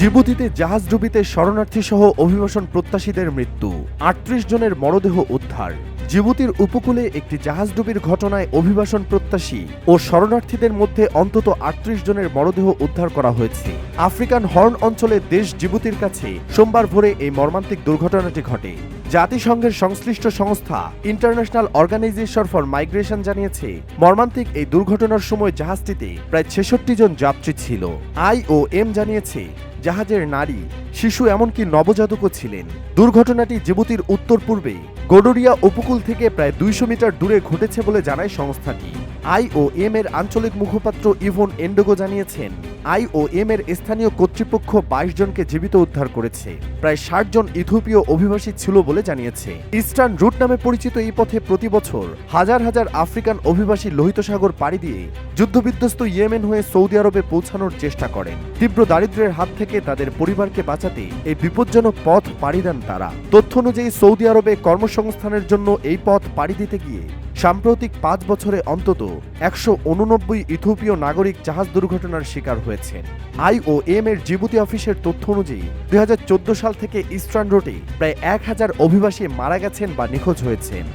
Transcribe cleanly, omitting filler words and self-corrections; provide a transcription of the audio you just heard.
জিবুতিতে জাহাজডুবিতে শরণার্থী সহ অভিবাসন প্রত্যাশীদের মৃত্যু, ৩৮ জনের মরদেহ উদ্ধার। জিবুতির উপকূলে একটি জাহাজডুবির ঘটনায় অভিবাসন প্রত্যাশী ও শরণার্থীদের মধ্যে অন্তত ৩৮ জনের মরদেহ উদ্ধার করা হয়েছে। আফ্রিকান হর্ন অঞ্চলে দেশ জিবুতির কাছে সোমবার ভোরে এই মর্মান্তিক দুর্ঘটনাটি ঘটে। জাতিসংঘের সংশ্লিষ্ট সংস্থা ইন্টারন্যাশনাল অর্গানাইজেশন ফর মাইগ্রেশন জানিয়েছে, মর্মান্তিক এই দুর্ঘটনার সময় জাহাজটিতে প্রায় ৬৬ জন যাত্রী ছিল। IOM জানিয়েছে, জাহাজের নারী, শিশু এমনকি নবজাতকও ছিলেন। দুর্ঘটনাটি জিবুতির উত্তর পূর্বে গোডোরিয়া উপকূল থেকে প্রায় ২০০ মিটার দূরে ঘটেছে বলে জানায় সংস্থাটি। IOM এর আঞ্চলিক মুখপাত্র ইভন এন্ডোগো জানিয়েছেন, IOM এর স্থানীয় কর্তৃপক্ষ ২২ জনকে জীবিত উদ্ধার করেছে। প্রায় ৬০ জন ইথিওপীয় অভিবাসী ছিল বলে জানিয়েছে। ইস্টার্ন রুট নামে পরিচিত এই পথে প্রতি বছর হাজার হাজার আফ্রিকান অভিবাসী লোহিত সাগর পাড়ি দিয়ে যুদ্ধবিধ্বস্ত ইয়েমেন হয়ে সৌদি আরবে পৌঁছানোর চেষ্টা করেন। তীব্র দারিদ্র্যের হাত থেকে তাদের পরিবারকে বাঁচাতে এই বিপজ্জনক পথ পাড়ি দেন তারা। তথ্য অনুযায়ী সৌদি আরবে কর্মসংস্থানের জন্য এই পথ পাড়ি দিতে গিয়ে সাম্প্রতিক ৫ বছরে অন্তত ১৮৯ ইথিওপীয় নাগরিক জাহাজ দুর্ঘটনার শিকার হয়েছেন। IOM এর জিবুতি অফিসের তথ্য অনুযায়ী ২০১৪ সাল থেকে ইস্টার্ন রুটে প্রায় ১,০০০ অভিবাসী মারা গেছেন বা নিখোঁজ হয়েছেন।